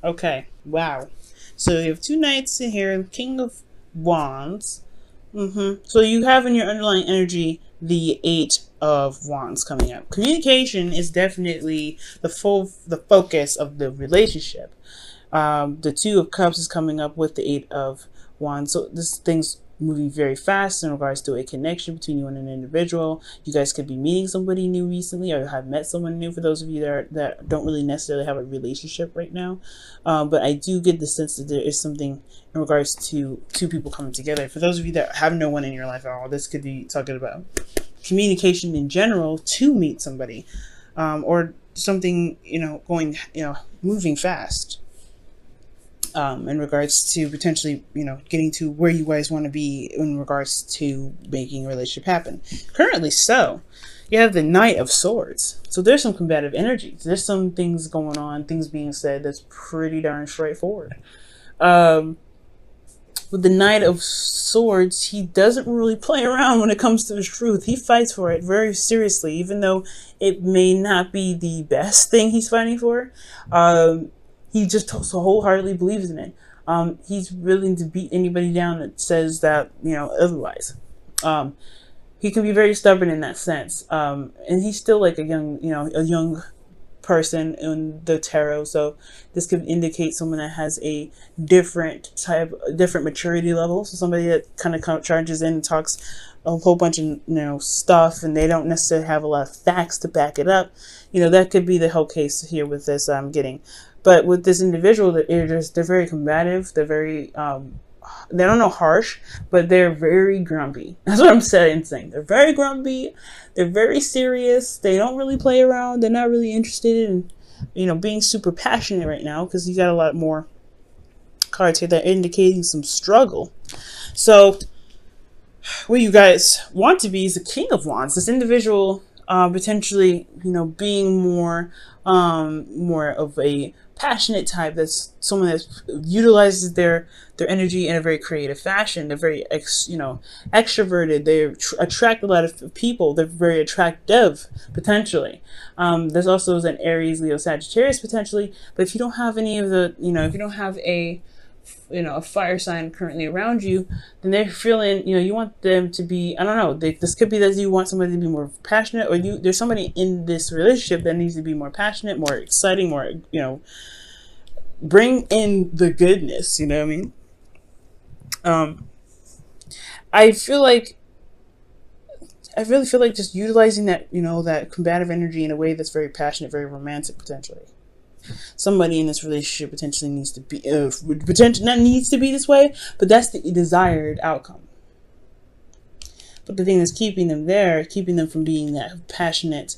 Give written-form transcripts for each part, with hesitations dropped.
Okay. Wow. So you have two knights in here, King of Wands. So you have in your underlying energy the Eight of Wands coming up. Communication is definitely the focus of the relationship. The Two of Cups is coming up with the Eight of Wands. So this thing's moving very fast in regards to a connection between you and an individual. You guys could be meeting somebody new recently, or have met someone new, for those of you that don't really necessarily have a relationship right now. But I do get the sense that there is something in regards to two people coming together. For those of you that have no one in your life at all, this could be talking about communication in general to meet somebody, or something, going, moving fast. In regards to potentially, getting to where you guys want to be in regards to making a relationship happen. Currently, so you have the Knight of Swords. So there's some combative energies. There's some things going on, things being said that's pretty darn straightforward. With the Knight of Swords, he doesn't really play around when it comes to his truth. He fights for it very seriously, even though it may not be the best thing he's fighting for. He just so wholeheartedly believes in it. He's willing to beat anybody down that says that, otherwise. He can be very stubborn in that sense. And he's still like a young person in the tarot. So this could indicate someone that has a different maturity level. So somebody that kind of charges in and talks a whole bunch of, stuff, and they don't necessarily have a lot of facts to back it up. That could be the whole case here with this I'm getting. But with this individual, they're very combative. They're very, they don't know harsh, but they're very grumpy. That's what I'm saying. They're very grumpy. They're very serious. They don't really play around. They're not really interested in, being super passionate right now, because you got a lot more cards here that are indicating some struggle. So what you guys want to be is the King of Wands. This individual, potentially, being more of a passionate type. That's someone that utilizes their energy in a very creative fashion. They're very extroverted. They attract a lot of people. They're very attractive, potentially. There's also an Aries, Leo, Sagittarius potentially. But if you don't have any of the, if you don't have a fire sign currently around you, then they're feeling, you want them to be, I don't know, this could be that you want somebody to be more passionate, or there's somebody in this relationship that needs to be more passionate, more exciting, more, bring in the goodness, you know what I mean? I really feel like just utilizing that, that combative energy in a way that's very passionate, very romantic, potentially. Somebody in this relationship potentially needs to be, not needs to be this way, but that's the desired outcome. But the thing that's keeping them from being that passionate,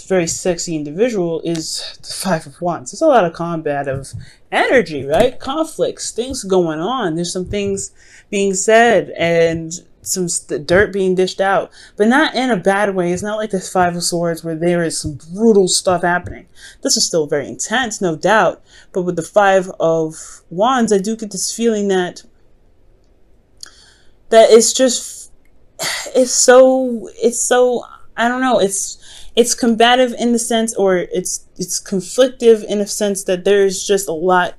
very sexy individual, is the Five of Wands. There's a lot of combative energy, right? Conflicts, things going on. There's some things being said, and some dirt being dished out, but not in a bad way. It's not like the Five of Swords where there is some brutal stuff happening. This is still very intense, no doubt. But with the Five of Wands, I do get this feeling that it's so I don't know, it's combative in the sense, or it's conflictive in a sense that there's just a lot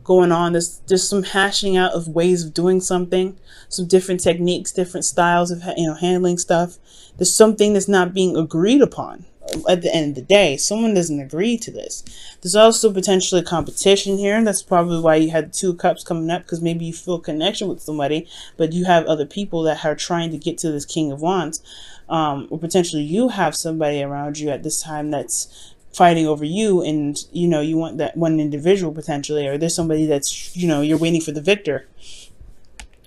going on. There's some hashing out of ways of doing something, some different techniques, different styles of handling stuff. There's something that's not being agreed upon at the end of the day. Someone doesn't agree to this. There's also potentially competition here. That's probably why you had the Two of Cups coming up, because maybe you feel a connection with somebody, but you have other people that are trying to get to this King of Wands, or potentially you have somebody around you at this time that's fighting over you, and you want that one individual potentially, or there's somebody that's you're waiting for the victor.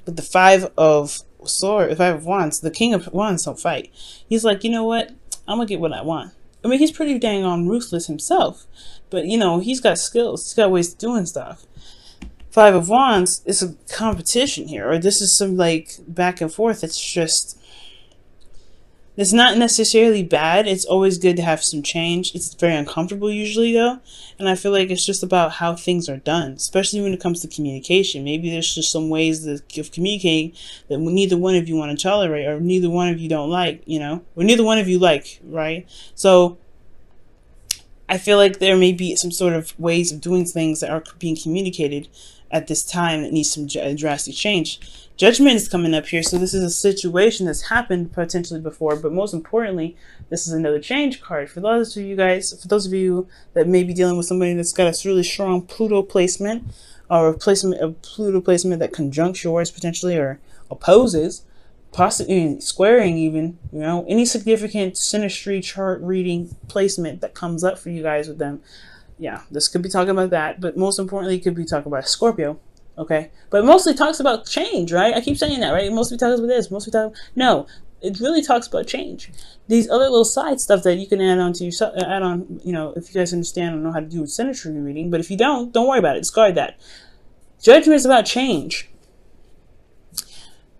But the Five of Wands, the King of Wands don't fight. He's like, you know what, I'm gonna get what I want. I mean, he's pretty dang on ruthless himself, but he's got skills, he's got ways of doing stuff. Five of Wands is a competition here, or this is some like back and forth. It's not necessarily bad. It's always good to have some change. It's very uncomfortable usually, though. And I feel like it's just about how things are done, especially when it comes to communication. Maybe there's just some ways of communicating that neither one of you want to tolerate, or neither one of you don't like, or neither one of you like, right? So I feel like there may be some sort of ways of doing things that are being communicated at this time that needs some drastic change. Judgment is coming up here, so this is a situation that's happened potentially before, but most importantly, this is another change card. For those of you guys, for those of you that may be dealing with somebody that's got a really strong Pluto placement, or a Pluto placement that conjuncts yours potentially, or opposes, possibly squaring even, you know, any significant synastry chart reading placement that comes up for you guys with them. Yeah, this could be talking about that, but most importantly, it could be talking about Scorpio. Okay, but it mostly talks about change, right? I keep saying that, right? It mostly talks about this, mostly talk. No, it really talks about change. These other little side stuff that you can add on to yourself, add on, you know, if you guys understand and know how to do synastry reading. But if you don't worry about it. Discard that. Judgment is about change.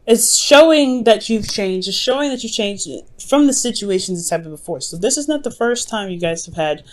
It's showing that you've changed. It's showing that you've changed from the situations that's happened before. So this is not the first time you guys have had,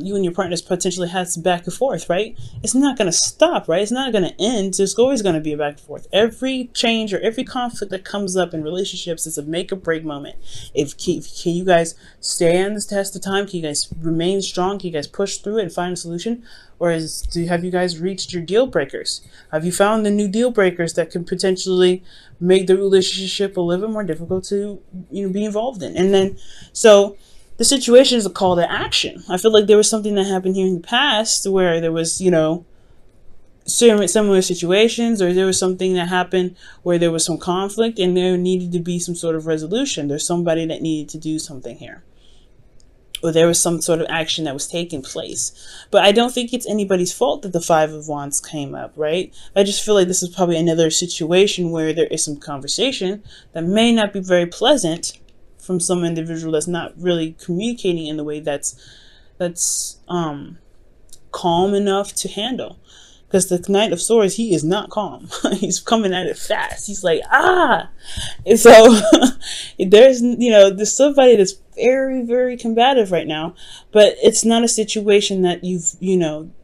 you and your partners potentially had some back and forth, right? It's not going to stop, right? It's not going to end. There's always going to be a back and forth. Every change or every conflict that comes up in relationships is a make or break moment. Can you guys stay on this test of time? Can you guys remain strong? Can you guys push through it and find a solution? Or have you guys reached your deal breakers? Have you found the new deal breakers that can potentially make the relationship a little bit more difficult to, you know, be involved in? And then, so the situation is a call to action. I feel like there was something that happened here in the past where there was, you know, similar situations, or there was something that happened where there was some conflict and there needed to be some sort of resolution. There's somebody that needed to do something here, or there was some sort of action that was taking place. But I don't think it's anybody's fault that the Five of Wands came up, right? I just feel like this is probably another situation where there is some conversation that may not be very pleasant from some individual that's not really communicating in the way that's calm enough to handle. Because the Knight of Swords, he is not calm. He's coming at it fast. He's like, ah! And so there's somebody that's very, very combative right now, but it's not a situation that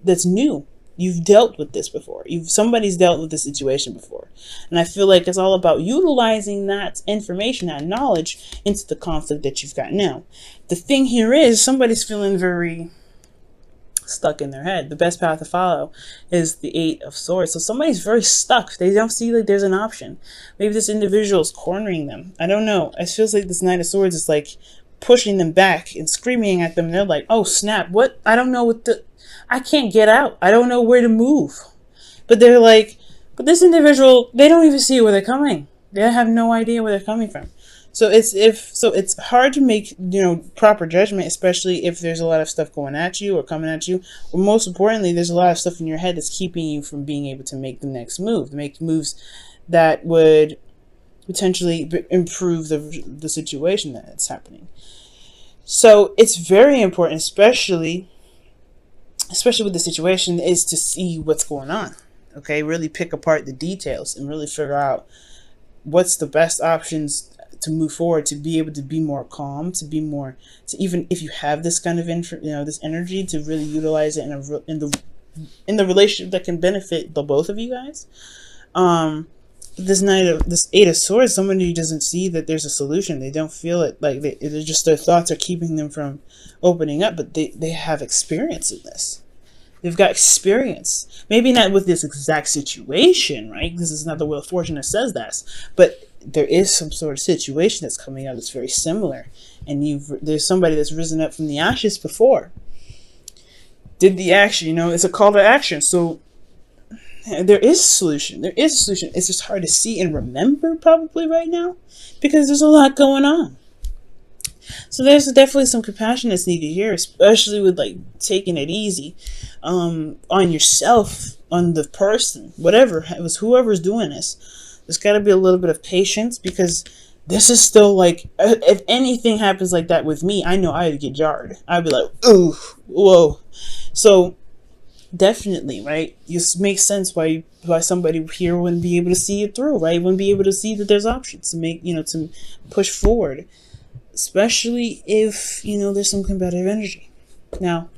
that's new. You've dealt with this before. Somebody's dealt with this situation before. And I feel like it's all about utilizing that information, that knowledge into the conflict that you've got now. The thing here is somebody's feeling very stuck in their head. The best path to follow is the Eight of Swords. So somebody's very stuck. They don't see like there's an option. Maybe this individual is cornering them. I don't know. It feels like this Knight of Swords is like pushing them back and screaming at them. And they're like, oh snap, what? I don't know I can't get out. I don't know where to move. But they're like, but this individual, they don't even see where they're coming. They have no idea where they're coming from. So it's hard to make, proper judgment, especially if there's a lot of stuff going at you or coming at you. Or most importantly, there's a lot of stuff in your head that's keeping you from being able to make the next move, to make moves that would potentially improve the situation that's happening. So it's very important, especially with the situation, is to see what's going on. Okay, really pick apart the details and really figure out what's the best options to move forward, to be able to be more calm, to even if you have this kind of this energy, to really utilize it in the relationship that can benefit the both of you guys. This Eight of Swords, somebody who doesn't see that there's a solution. They don't feel it, like their thoughts are keeping them from opening up, but they have experience in this. They've got experience. Maybe not with this exact situation, right? Because it's not the Wheel of Fortune that says that. But there is some sort of situation that's coming out that's very similar. And there's somebody that's risen up from the ashes before. Did the action, it's a call to action. So there is a solution. There is a solution. It's just hard to see and remember probably right now because there's a lot going on. So there's definitely some compassion that's needed here, especially with like taking it easy on yourself, on the person, whoever's doing this. There's got to be a little bit of patience because this is still like, if anything happens like that with me, I know I would get jarred. I'd be like, ooh, whoa. So definitely, right? It makes sense why somebody here wouldn't be able to see it through, right? Wouldn't be able to see that there's options to make, to push forward. Especially if there's some combative energy. Now,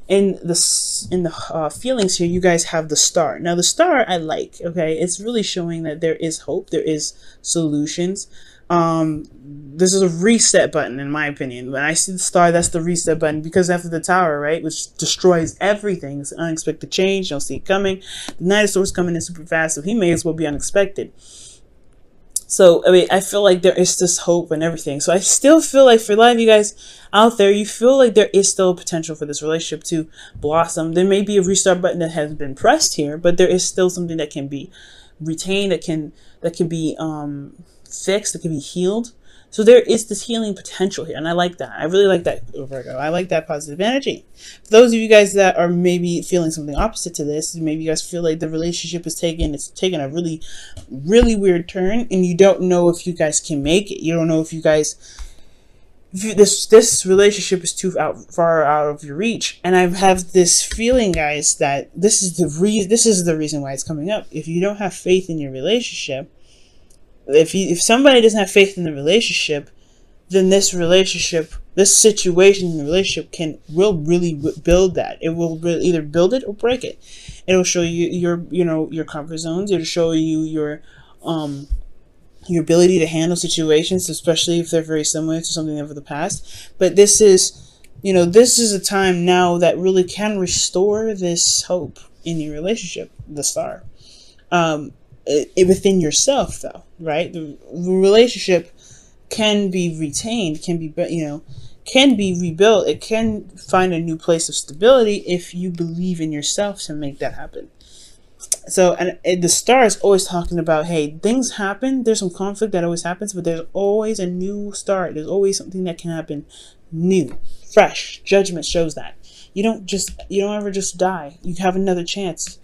in the feelings here, you guys have the Star. Now, the Star I like. Okay, it's really showing that there is hope, there is solutions. This is a reset button, in my opinion. When I see the star, that's the reset button, because after the Tower, right, which destroys everything, it's an unexpected change. You don't see it coming. The Knight of Swords coming in super fast, so he may as well be unexpected. So, I mean, I feel like there is this hope and everything. So I still feel like for a lot of you guys out there, you feel like there is still potential for this relationship to blossom. There may be a restart button that has been pressed here, but there is still something that can be retained, that can be fixed, that can be healed. So there is this healing potential here, and I like that. I really like that, Virgo. I like that positive energy. For those of you guys that are maybe feeling something opposite to this, maybe you guys feel like the relationship is taking a really, really weird turn, and you don't know if you guys can make it. You don't know if you guys, this relationship is too far out of your reach. And I have this feeling, guys, that this is the reason why it's coming up. If you don't have faith in your relationship, if somebody doesn't have faith in the relationship, then this situation in the relationship will really build that. It will really either build it or break it. It'll show you your comfort zones. It'll show you your ability to handle situations, especially if they're very similar to something of the past. But this is a time now that really can restore this hope in your relationship, the star. Within yourself, though, right? The relationship can be retained, can be rebuilt. It can find a new place of stability if you believe in yourself to make that happen. So, and the star is always talking about, hey, things happen. There's some conflict that always happens, but there's always a new start. There's always something that can happen new, fresh. Judgment shows that. You don't ever just die. You have another chance.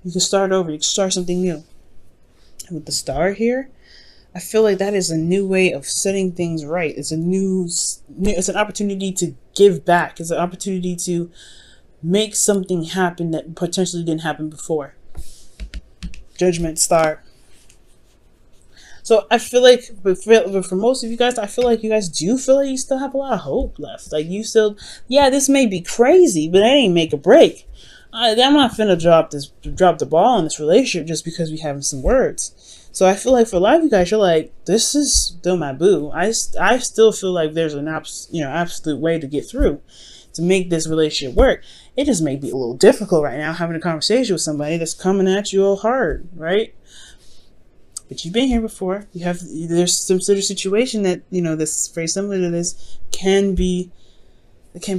You can start over. You can start something new. With the star here, I feel like that is a new way of setting things right. It's an opportunity to give back. It's an opportunity to make something happen that potentially didn't happen before. Judgment, star. So I feel like, but for most of you guys, I feel like you guys do feel like you still have a lot of hope left. Like you still, yeah, this may be crazy, but it ain't make a break. I'm not finna drop the ball on this relationship just because we having some words. So I feel like for a lot of you guys, you're like, this is still my boo. I still feel like there's an absolute way to get through, to make this relationship work. It just may be a little difficult right now having a conversation with somebody that's coming at you all hard, right? But you've been here before. There's some sort of situation that that's very similar to this can be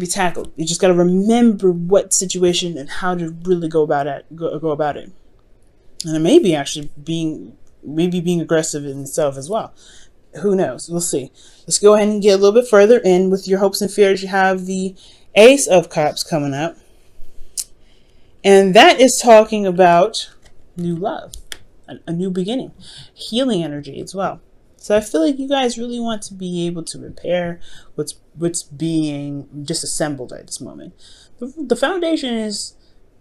tackled. You just got to remember what situation and how to really go about it. And it may be actually being aggressive in itself as well. Who knows? We'll see. Let's go ahead and get a little bit further in with your hopes and fears. You have the Ace of Cups coming up, and that is talking about new love, a new beginning, healing energy as well. So I feel like you guys really want to be able to repair what's being disassembled at this moment. The foundation is,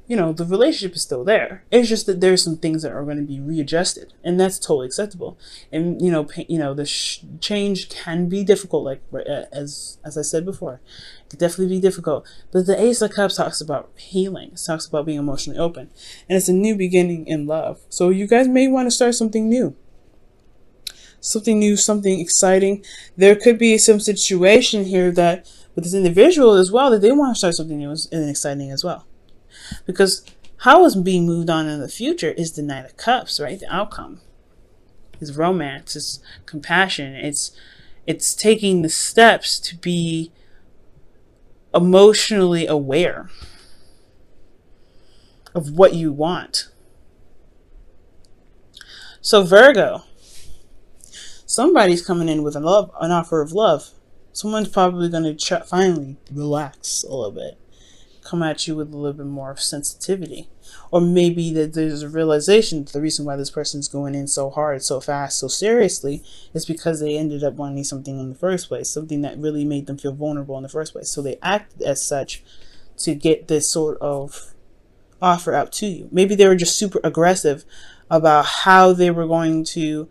the relationship is still there. It's just that there's some things that are going to be readjusted, and that's totally acceptable. And the change can be difficult, like as I said before, it could definitely be difficult. But the Ace of Cups talks about healing. It talks about being emotionally open, and it's a new beginning in love. So you guys may want to start something new. Something new, something exciting. There could be some situation here that with this individual as well that they want to start something new and exciting as well. Because how it's being moved on in the future is the Knight of Cups, right? The outcome is romance, it's compassion, it's taking the steps to be emotionally aware of what you want. So Virgo, somebody's coming in with an offer of love. Someone's probably going to finally relax a little bit, come at you with a little bit more of sensitivity. Or maybe that there's a realization that the reason why this person's going in so hard, so fast, so seriously is because they ended up wanting something in the first place, something that really made them feel vulnerable in the first place. So they acted as such to get this sort of offer out to you. Maybe they were just super aggressive about how they were going to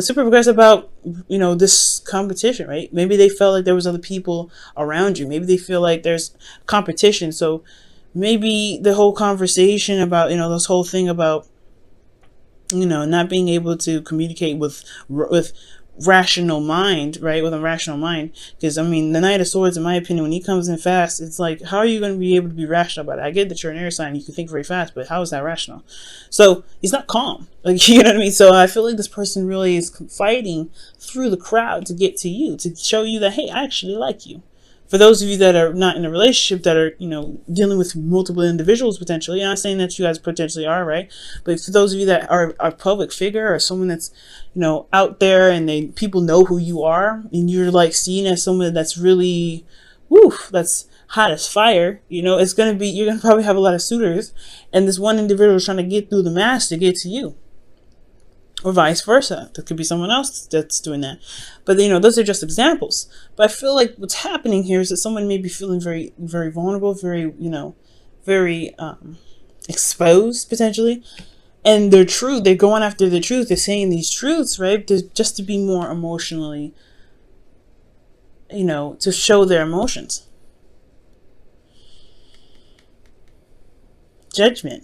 super aggressive about this competition, right? Maybe they felt like there was other people around you. Maybe they feel like there's competition. So maybe the whole conversation about this whole thing about not being able to communicate with rational mind, right? With a rational mind. Because, I mean, the Knight of Swords, in my opinion, when he comes in fast, it's like, how are you going to be able to be rational about it? I get that you're an air sign, you can think very fast, but how is that rational? So, he's not calm. Like, you know what I mean? So, I feel like this person really is fighting through the crowd to get to you, to show you that, hey, I actually like you. For those of you that are not in a relationship, that are, you know, dealing with multiple individuals potentially, I'm not saying that you guys potentially are, right? But for those of you that are a public figure or someone that's, you know, out there and people know who you are, and you're like seen as someone that's really, woo, that's hot as fire, you know, it's going to be, you're going to probably have a lot of suitors, and this one individual is trying to get through the mass to get to you. Or vice versa. There could be someone else that's doing that. But, you know, those are just examples. But I feel like what's happening here is that someone may be feeling very, very vulnerable, very, you know, very exposed, potentially. And their truth, they're going after the truth. They're saying these truths, right? Just to be more emotionally, you know, to show their emotions. Judgment.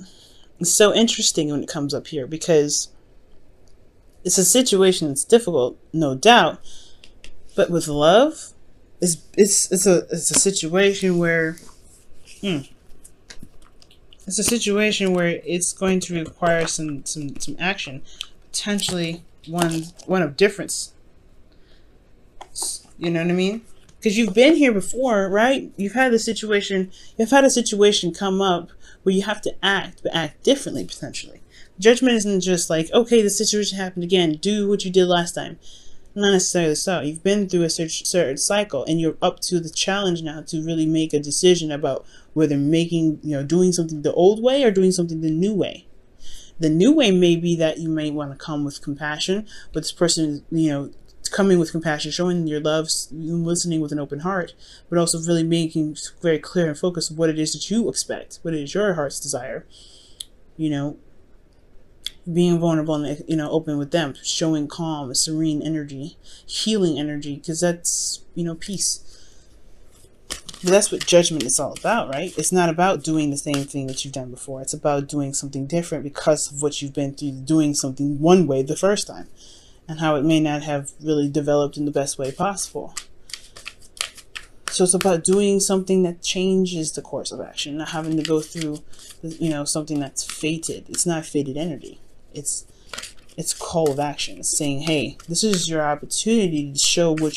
It's so interesting when it comes up here, because it's a situation that's difficult, no doubt, but with love, it's a situation where it's a situation where it's going to require some action, potentially one of difference. You know what I mean? Because you've been here before, right? You've had a situation come up where you have to act, but act differently potentially. Judgment isn't just like, okay, the situation happened again, do what you did last time. Not necessarily so. You've been through a certain cycle, and you're up to the challenge now to really make a decision about whether doing something the old way or doing something the new way. The new way may be that you may want to come with compassion, but this person, you know, coming with compassion, showing your love, listening with an open heart, but also really making very clear and focused what it is that you expect, what it is your heart's desire. You know, being vulnerable and, you know, open with them, showing calm, a serene energy, healing energy, because that's, you know, peace. But that's what judgment is all about, right? It's not about doing the same thing that you've done before. It's about doing something different because of what you've been through, doing something one way the first time, and how it may not have really developed in the best way possible. So it's about doing something that changes the course of action, not having to go through, you know, something that's fated. It's not fated energy. It's call of action. It's saying, hey, this is your opportunity to show who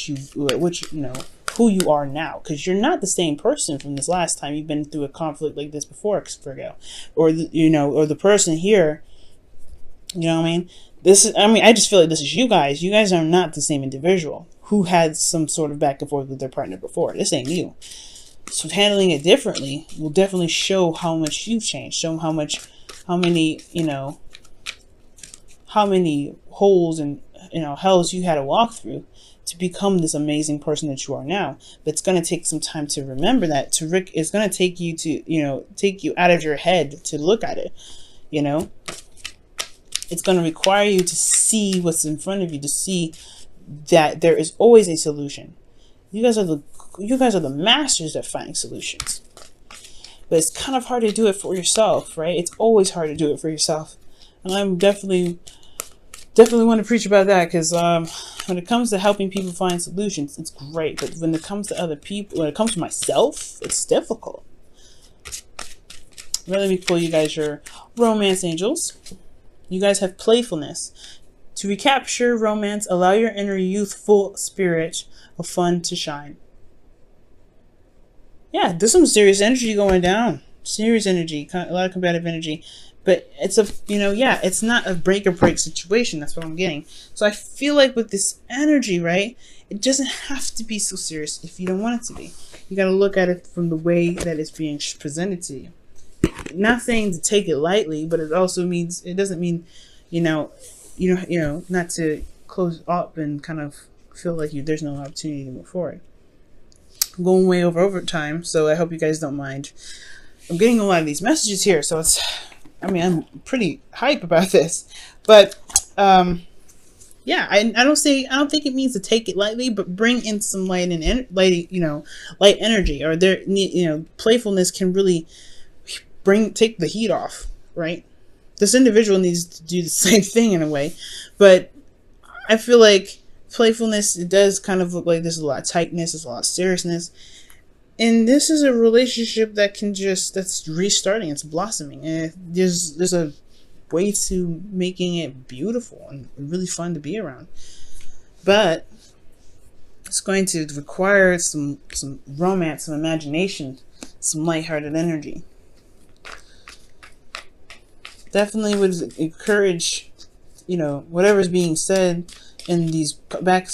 you are now, because you're not the same person from this last time you've been through a conflict like this before, Virgo, or the person here. You know what I mean? I just feel like this is you guys. You guys are not the same individual who had some sort of back and forth with their partner before. This ain't you. So handling it differently will definitely show how much you've changed. Show how many holes and, you know, hells you had to walk through to become this amazing person that you are now. But it's going to take some time to remember that. It's going to take you to, you know, take you out of your head to look at it. You know, it's going to require you to see what's in front of you, to see that there is always a solution. You guys are the masters at finding solutions. But it's kind of hard to do it for yourself, right? It's always hard to do it for yourself. And I'm definitely want to preach about that, because when it comes to helping people find solutions, it's great. But when it comes to other people, when it comes to myself, it's difficult. Let me pull you guys your romance angels. You guys have playfulness. To recapture romance, allow your inner youthful spirit of fun to shine. Yeah, there's some serious energy going down. Serious energy, a lot of combative energy. But it's it's not a break or break situation. That's what I'm getting. So I feel like with this energy, right, it doesn't have to be so serious if you don't want it to be. You got to look at it from the way that it's being presented to you. Not saying to take it lightly, but it doesn't mean, not to close up and kind of feel like there's no opportunity to move forward. I'm going way over time, so I hope you guys don't mind. I'm getting a lot of these messages here, so I'm pretty hype about this, but I don't think it means to take it lightly, but bring in some light energy, or playfulness can really take the heat off, right? This individual needs to do the same thing in a way, but I feel like playfulness, it does kind of look like there's a lot of tightness, there's a lot of seriousness. And this is a relationship that that's restarting, it's blossoming. And there's a way to making it beautiful and really fun to be around. But it's going to require some romance, some imagination, some lighthearted energy. Definitely would encourage, whatever's being said in these back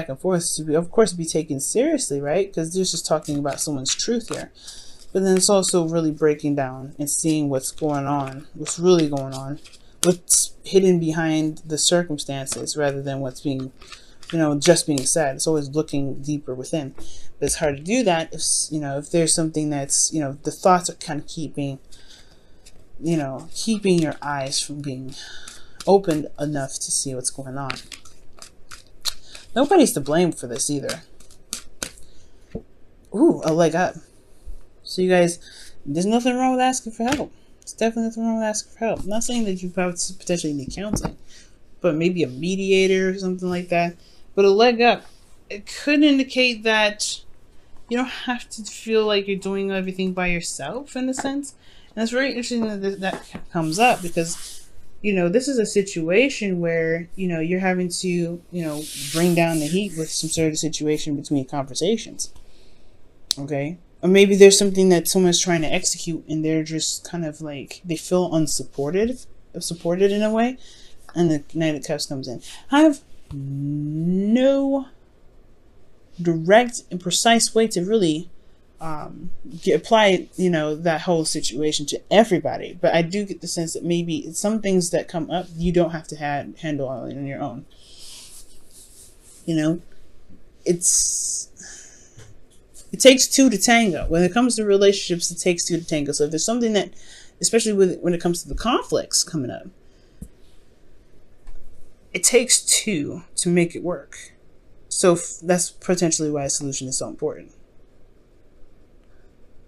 and forth to be, of course, be taken seriously, right? Because this is talking about someone's truth here. But then it's also really breaking down and seeing what's going on, what's really going on, what's hidden behind the circumstances rather than what's being, just being said. It's always looking deeper within. But it's hard to do that if there's something that's, the thoughts are kind of keeping your eyes from being opened enough to see what's going on. Nobody's to blame for this either. Ooh, a leg up. So you guys, there's nothing wrong with asking for help. There's definitely nothing wrong with asking for help. I'm not saying that you potentially need counseling, but maybe a mediator or something like that. But a leg up, it could indicate that you don't have to feel like you're doing everything by yourself in a sense. And it's very interesting that comes up because this is a situation where, you're having to, bring down the heat with some sort of situation between conversations. Okay? Or maybe there's something that someone's trying to execute and they're just kind of like, they feel supported in a way. And the Knight of Cups comes in. I have no direct and precise way to really apply that whole situation to everybody, but I do get the sense that maybe some things that come up you don't have to handle on your own. It takes two to tango. When it comes to relationships, it takes two to tango. So if there's something that, especially when it comes to the conflicts coming up, it takes two to make it work. So that's potentially why a solution is so important.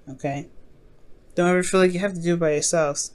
Okay? Don't ever feel like you have to do it by yourselves.